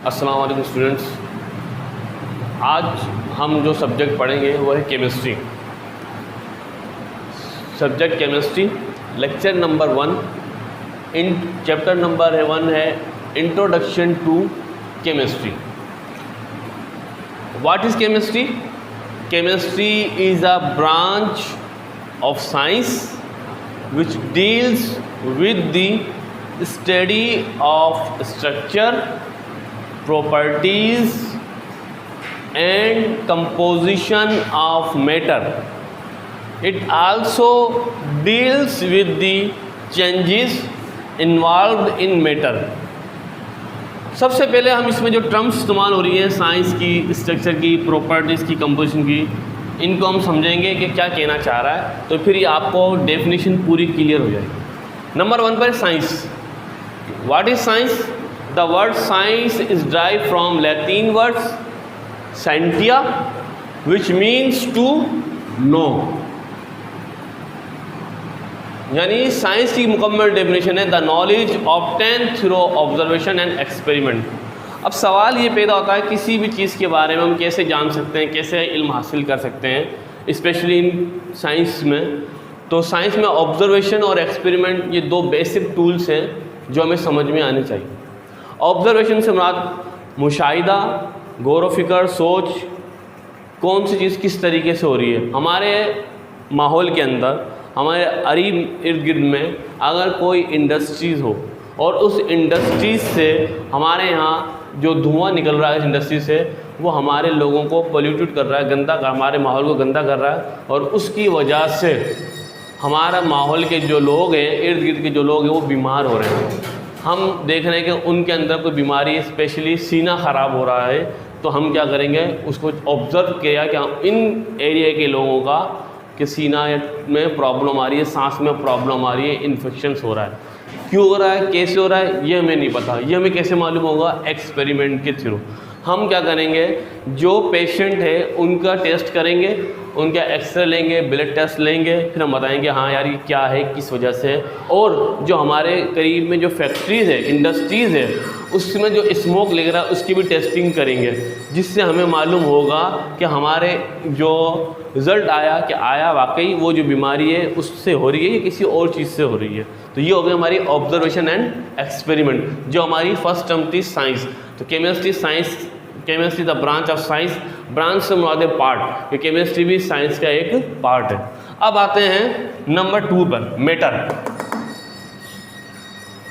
अस्सलाम वालेकुम स्टूडेंट्स। आज हम जो सब्जेक्ट पढ़ेंगे वो है chemistry. Subject chemistry, lecture number 1, in chapter number 1 है introduction to chemistry. What is chemistry? Chemistry is a branch of science which deals with the study of structure, properties and composition of matter. It also deals with the changes involved in matter. सबसे पहले हम इसमें जो terms इस्तेमाल हो रही हैं science की, स्ट्रक्चर की, प्रॉपर्टीज़ की, कंपोजिशन की, इनको हम समझेंगे कि क्या कहना चाह रहा है, तो फिर ये आपको डेफिनेशन पूरी क्लियर हो जाएगी। नंबर 1 पर science. What is science? The word science is derived from Latin words साइंटिया विच मीन्स टू नो। यानी साइंस की मुकम्मल डेफिनेशन है the knowledge obtain through observation and experiment. अब सवाल ये पैदा होता है किसी भी चीज़ के बारे में हम कैसे जान सकते हैं, कैसे इल्म हासिल कर सकते हैं, स्पेशली इन साइंस में। तो साइंस में ऑब्जर्वेशन और एक्सपेरिमेंट ये दो बेसिक टूल्स हैं जो हमें समझ में आने चाहिए। ऑब्जर्वेशन से मुराद मुशाहिदा, गौर व फिक्र, सोच, कौन सी चीज़ किस तरीके से हो रही है हमारे माहौल के अंदर, हमारे करीब इर्द गिर्द में। अगर कोई इंडस्ट्रीज़ हो और उस इंडस्ट्रीज़ से हमारे यहाँ जो धुआं निकल रहा है इस इंडस्ट्री से, वो हमारे लोगों को पोल्यूटेड कर रहा है, गंदा, हमारे माहौल को गंदा कर रहा है, और उसकी वजह से हमारा माहौल के जो लोग हैं, इर्द गिर्द के जो लोग हैं, वो बीमार हो रहे हैं। हम देख रहे हैं कि उनके अंदर कोई बीमारी, स्पेशली सीना ख़राब हो रहा है, तो हम क्या करेंगे, उसको ऑब्ज़र्व किया कि हम इन एरिया के लोगों का कि सीना में प्रॉब्लम आ रही है, सांस में प्रॉब्लम आ रही है, इन्फेक्शंस हो रहा है। क्यों हो रहा है, कैसे हो रहा है, ये हमें नहीं पता। ये हमें कैसे मालूम होगा? एक्सपेरिमेंट के थ्रू। हम क्या करेंगे, जो पेशेंट है उनका टेस्ट करेंगे, उनका एक्सरे लेंगे, ब्लड टेस्ट लेंगे, फिर हम बताएंगे हाँ यार ये क्या है, किस वजह से है। और जो हमारे करीब में जो फैक्ट्रीज़ है, इंडस्ट्रीज़ है, उसमें जो स्मोक लग रहा है उसकी भी टेस्टिंग करेंगे, जिससे हमें मालूम होगा कि हमारे जो रिज़ल्ट आया कि आया वाकई वो जो बीमारी है उससे हो रही है या किसी और चीज़ से हो रही है। तो ये हो गई हमारी ऑब्जर्वेशन एंड एक्सपेरिमेंट, जो हमारी फर्स्ट टर्म थी साइंस। तो chemistry, science, chemistry the branch of science. Branch से मुराद है पार्ट, कि केमिस्ट्री भी साइंस का एक पार्ट है। अब आते हैं नंबर 2 पर, matter.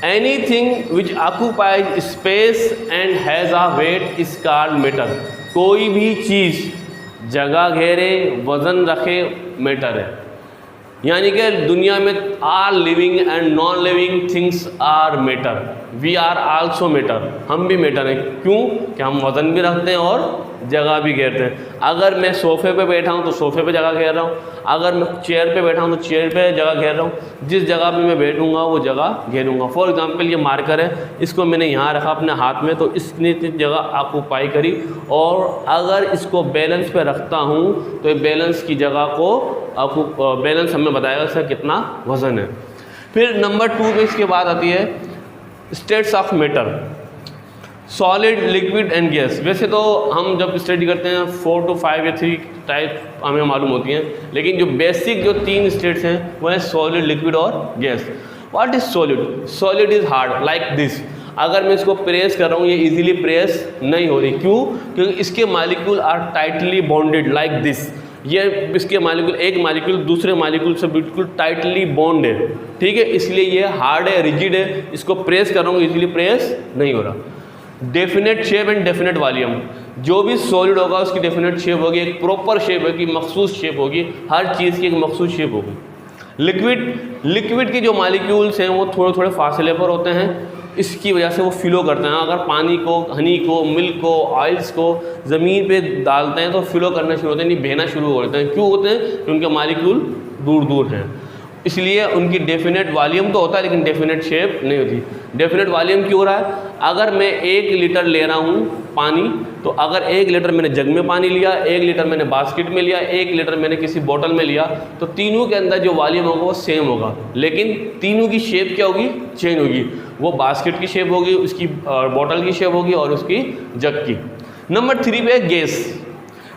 Anything which occupies space and has a weight is called matter. कोई भी चीज़ जगह घेरे, वज़न रखे, मैटर है। यानी कि दुनिया में all living and non living things are matter. We are also matter. हम भी मैटर हैं। क्यों? कि हम वज़न भी रखते हैं और जगह भी घेरते हैं। अगर मैं सोफ़े पे बैठा हूँ तो सोफ़े पे जगह घेर रहा हूँ, अगर मैं चेयर पे बैठा हूँ तो चेयर पे जगह घेर रहा हूँ। जिस जगह पे मैं बैठूँगा वो जगह घेरूँगा। फॉर एग्जांपल ये मार्कर है, इसको मैंने यहाँ रखा अपने हाथ में, तो इसने इतनी जगह ऑक्यूपाई करी। और अगर इसको बैलेंस पे रखता हूँ तो ये बैलेंस की जगह को बैलेंस हमें बताएगा इसका कितना वज़न है। फिर नंबर 2 पे इसके बाद आती है states of matter, solid, liquid and gas. वैसे तो हम जब स्टडी करते हैं 4 to 5 या 3 टाइप हमें मालूम होती हैं, लेकिन जो बेसिक जो 3 स्टेट्स हैं वो है सॉलिड, लिक्विड और gas. What is solid? Solid is hard like this. अगर मैं इसको प्रेस कर रहा हूँ ये इजीली प्रेस नहीं हो रही। क्यों? क्योंकि इसके molecule are tightly bonded like this. ये इसके मालिक्यूल, एक मालिक्यूल दूसरे मालिक्यूल से बिल्कुल टाइटली बॉन्ड है, ठीक है, इसलिए ये हार्ड है, रिजिड है। इसको प्रेस कर रहा हूँ इजीली प्रेस नहीं हो रहा। Definite shape and definite volume. जो भी सॉलिड होगा उसकी डेफिनेट शेप होगी, एक प्रॉपर शेप होगी, मखसूस शेप होगी, हर चीज़ की एक मखसूस शेप होगी। लिक्विड के जो मालिक्यूल्स हैं वो थोड़े थोड़े फासले पर होते हैं, इसकी वजह से वो फ्लो करते हैं। अगर पानी को, हनी को, मिल्क को, ऑयल्स को ज़मीन पे डालते हैं तो फ्लो करना शुरू होते हैं, नहीं बहना शुरू होते हैं। क्यों होते हैं? क्योंकि उनके मालिक्यूल दूर दूर हैं, इसलिए उनकी डेफिनेट वॉल्यूम तो होता है लेकिन डेफिनेट शेप नहीं होती। डेफिनेट वॉल्यूम क्यों हो रहा है? अगर मैं 1 लीटर ले रहा हूँ पानी, तो अगर 1 लीटर मैंने जग में पानी लिया, 1 लीटर मैंने बास्केट में लिया, 1 लीटर मैंने किसी बोतल में लिया, तो तीनों के अंदर जो वॉल्यूम होगा वो सेम होगा, लेकिन तीनों की शेप क्या होगी? चेंज होगी। वो बास्केट की शेप होगी, उसकी बॉटल की शेप होगी और उसकी जग की। नंबर 3 पे गैस।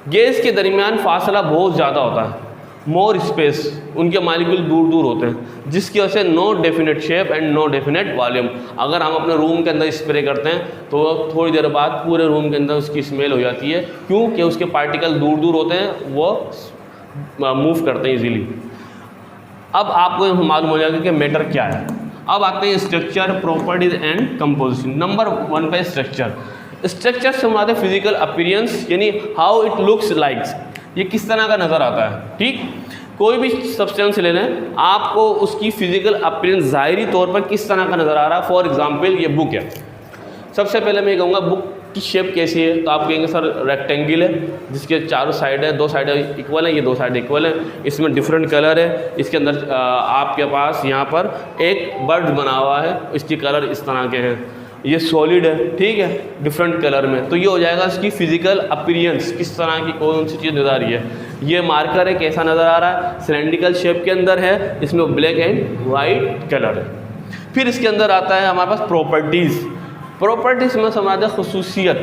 गैस के दरमियान फासला बहुत ज़्यादा होता है, मोर स्पेस, उनके मालिक्यूल दूर दूर होते हैं, जिसकी वजह से no definite shape and no definite volume. अगर हम अपने रूम के अंदर स्प्रे करते हैं तो थोड़ी देर बाद पूरे रूम के अंदर उसकी स्मेल हो जाती है, क्योंकि उसके पार्टिकल दूर दूर होते हैं, वो मूव करते हैं इजीली। अब आपको मालूम हो जाएगा कि मैटर क्या है। अब आते हैं structure, properties and composition. Number 1 पे स्ट्रक्चर। स्ट्रक्चर से हमारे फिजिकल अपीयरेंस, यानी हाउ इट लुक्स लाइक्स, ये किस तरह का नज़र आता है। ठीक, कोई भी सब्सटेंस ले लें, आपको उसकी फिजिकल अपीयरेंस ज़ाहिरी तौर पर किस तरह का नज़र आ रहा है। फॉर एग्जांपल ये बुक है, सबसे पहले मैं कहूँगा बुक की शेप कैसी है, तो आप कहेंगे सर रेक्टेंगल है जिसके चारों साइड है, 2 साइड इक्वल है, ये 2 साइड इक्वल है, इसमें डिफरेंट कलर है, इसके अंदर आपके पास यहाँ पर एक बर्ड बना हुआ है, इसके कलर इस तरह के हैं, ये सॉलिड है, ठीक है, डिफरेंट कलर में। तो ये हो जाएगा इसकी फिजिकल अपीयरेंस, किस तरह की कौन सी चीज़ नज़र आ रही है। ये मार्कर है, कैसा नज़र आ रहा है, सिलेंड्रिकल शेप के अंदर है, इसमें ब्लैक एंड वाइट कलर है। फिर इसके अंदर आता है हमारे पास प्रॉपर्टीज़। प्रॉपर्टीज़ में समझते खसूसियत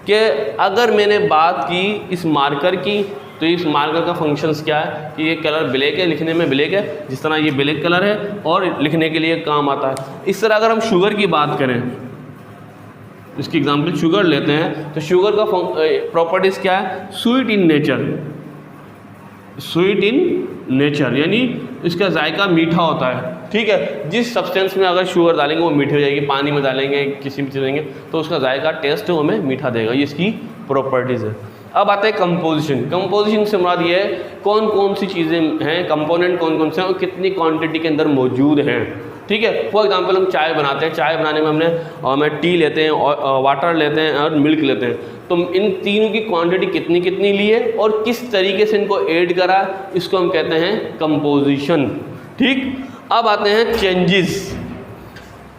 कि अगर मैंने बात की इस मार्कर की, तो इस मार्कर का फंक्शंस क्या है कि ये कलर ब्लैक है, लिखने में ब्लैक है, जिस तरह ये ब्लैक कलर है और लिखने के लिए काम आता है। इस तरह अगर हम शुगर की बात करें, इसकी एग्जांपल शुगर लेते हैं, तो शुगर का प्रॉपर्टीज़ क्या है, sweet in nature. Sweet in nature यानी इसका जायका मीठा होता है, ठीक है। जिस सब्सटेंस में अगर शुगर डालेंगे वो मीठी हो जाएगी, पानी में डालेंगे, किसी भी चीज़ देंगे तो उसका जायका टेस्ट हमें मीठा देगा, ये इसकी प्रॉपर्टीज़ है। अब आता है कंपोजिशन। कंपोजिशन से मुराद ये है कौन कौन सी चीज़ें हैं, कंपोनेंट कौन कौन से हैं और कितनी क्वांटिटी के अंदर मौजूद हैं, ठीक है। फॉर एग्जांपल हम चाय बनाते हैं, चाय बनाने में हमने टी लेते हैं और वाटर लेते हैं और मिल्क लेते हैं, तो इन तीनों की क्वांटिटी कितनी कितनी ली है और किस तरीके से इनको ऐड करा, इसको हम कहते हैं कंपोजिशन, ठीक। अब आते हैं चेंजेस।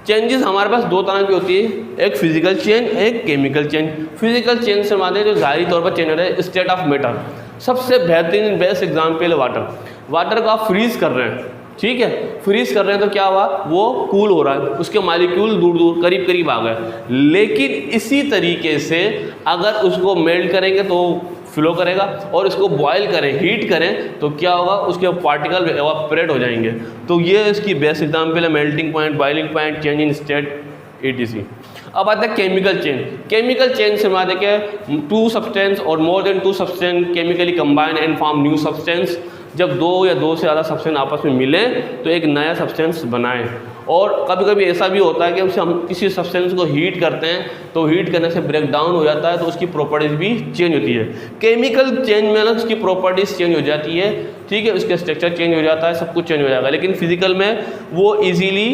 चेंजेस हमारे पास 2 तरह की होती है, एक फिजिकल चेंज, एक केमिकल चेंज। फिजिकल चेंज से हमारे जो ज़ाहिरी तौर पर चेंज हो रहा है, स्टेट ऑफ मैटर। सबसे बेहतरीन बेस्ट एग्जांपल है वाटर। वाटर को आप फ्रीज़ कर रहे हैं, ठीक है, फ्रीज़ कर रहे हैं तो क्या हुआ, वो कूल हो रहा है, उसके मॉलिक्यूल दूर दूर करीब करीब आ गए। लेकिन इसी तरीके से अगर उसको मेल्ट करेंगे तो फ्लो करेगा और इसको बॉयल करें, हीट करें तो क्या होगा, उसके पार्टिकल एवापोरेट हो जाएंगे। तो ये इसकी बेस्ट एग्जांपल है, melting point, boiling point, change in state, etc। अब आता है केमिकल चेंज। केमिकल चेंज से हमारे क्या है, 2 सब्सटेंस और more than 2 substance chemically combine and form new substance. जब 2 या 2 से ज़्यादा सब्सटेंस आपस में मिले तो एक नया सब्सटेंस बनाएं। और कभी कभी ऐसा भी होता है कि हम किसी सब्सटेंस को हीट करते हैं तो हीट करने से ब्रेक डाउन हो जाता है, तो उसकी प्रॉपर्टीज़ भी चेंज होती है। केमिकल चेंज में अलग उसकी प्रॉपर्टीज़ चेंज हो जाती है, ठीक है, उसका स्ट्रक्चर चेंज हो जाता है, सब कुछ चेंज हो जाएगा। लेकिन फिजिकल में वो ईजीली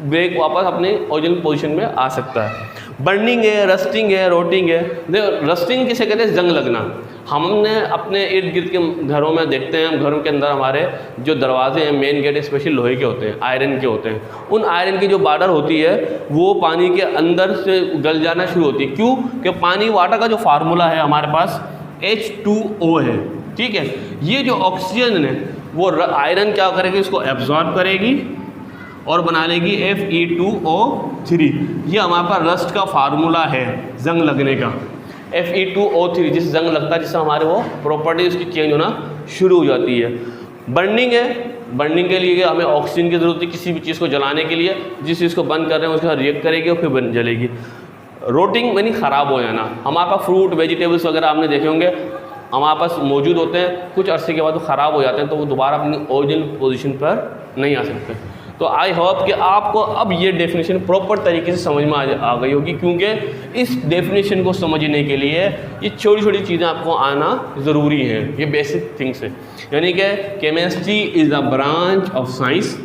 ब्रेक वापस अपने ओरिजिनल पोजीशन में आ सकता है। बर्निंग है, रस्टिंग है, रोटिंग है। रस्टिंग किसे कहते हैं, जंग लगना। हमने अपने इर्द गिर्द के घरों में देखते हैं, हम घरों के अंदर हमारे जो दरवाजे हैं, मेन गेट स्पेशली लोहे के होते हैं, आयरन के होते हैं। उन आयरन की जो बॉर्डर होती है वो पानी के अंदर से गल जाना शुरू होती है। क्यों? कि पानी वाटर का जो फार्मूला है हमारे पास H2O है, ठीक है। ये जो ऑक्सीजन है वो आयरन क्या करेगी, इसको एब्जॉर्ब करेगी और बना लेगी Fe2O3। ये हमारे पास रस्ट का फार्मूला है जंग लगने का, Fe2O3, जिससे जंग लगता है, जिससे हमारे वो प्रॉपर्टी उसकी चेंज होना शुरू हो जाती है। बर्निंग है, बर्निंग के लिए हमें ऑक्सीजन की ज़रूरत है किसी भी चीज़ को जलाने के लिए, जिस चीज़ को बंद कर रहे हैं उसके साथ रिएक्ट करेगी और फिर बन जलेगी। रोटिंग यानी ख़राब हो जाना। हमारे पास फ्रूट वेजिटेबल्स वगैरह आपने देखे होंगे हमारे पास मौजूद होते हैं, कुछ अरसे के बाद वो ख़राब हो जाते हैं, तो वो दोबारा अपनी ओरिजिनल पोजीशन पर नहीं आ सकते। तो आई होप कि आपको अब ये डेफिनेशन प्रॉपर तरीके से समझ में आ गई होगी, क्योंकि इस डेफिनेशन को समझने के लिए ये छोटी छोटी चीज़ें आपको आना ज़रूरी है, ये बेसिक थिंग्स है। यानी कि chemistry is a branch of science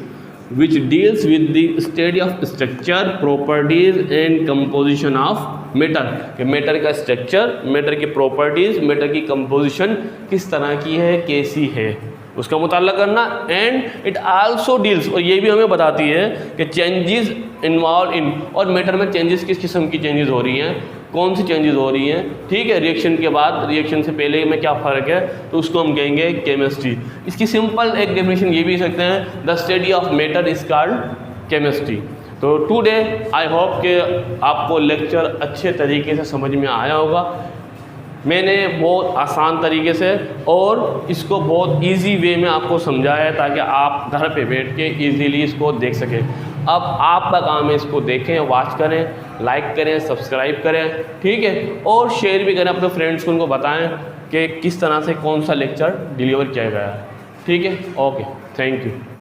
which deals with the study of structure, properties and composition of matter। कि मैटर का स्ट्रक्चर, मैटर की प्रॉपर्टीज़, मैटर की कंपोजिशन किस तरह की है, कैसी है, उसका मुताला करना। एंड इट आल्सो डील्स, और ये भी हमें बताती है कि चेंजेस इन्वॉल्व इन, और मैटर में चेंजेस किस किस्म की चेंजेस हो रही हैं, कौन सी चेंजेस हो रही हैं, ठीक है। रिएक्शन के बाद, रिएक्शन से पहले में क्या फ़र्क है, तो उसको हम कहेंगे केमिस्ट्री। इसकी सिंपल एक डेफिनेशन ये भी सकते हैं, the study of matter is called chemistry. तो टुडे आई होप कि आपको लेक्चर अच्छे तरीके से समझ में आया होगा। मैंने बहुत आसान तरीके से और इसको बहुत इजी वे में आपको समझाया है ताकि आप घर पे बैठ के इजीली इसको देख सकें। अब आपका काम है इसको देखें, वॉच करें, लाइक करें, सब्सक्राइब करें, ठीक है, और शेयर भी करें अपने फ्रेंड्स को, उनको बताएं कि किस तरह से कौन सा लेक्चर डिलीवर किया गया है। ठीक है, ओके, थैंक यू।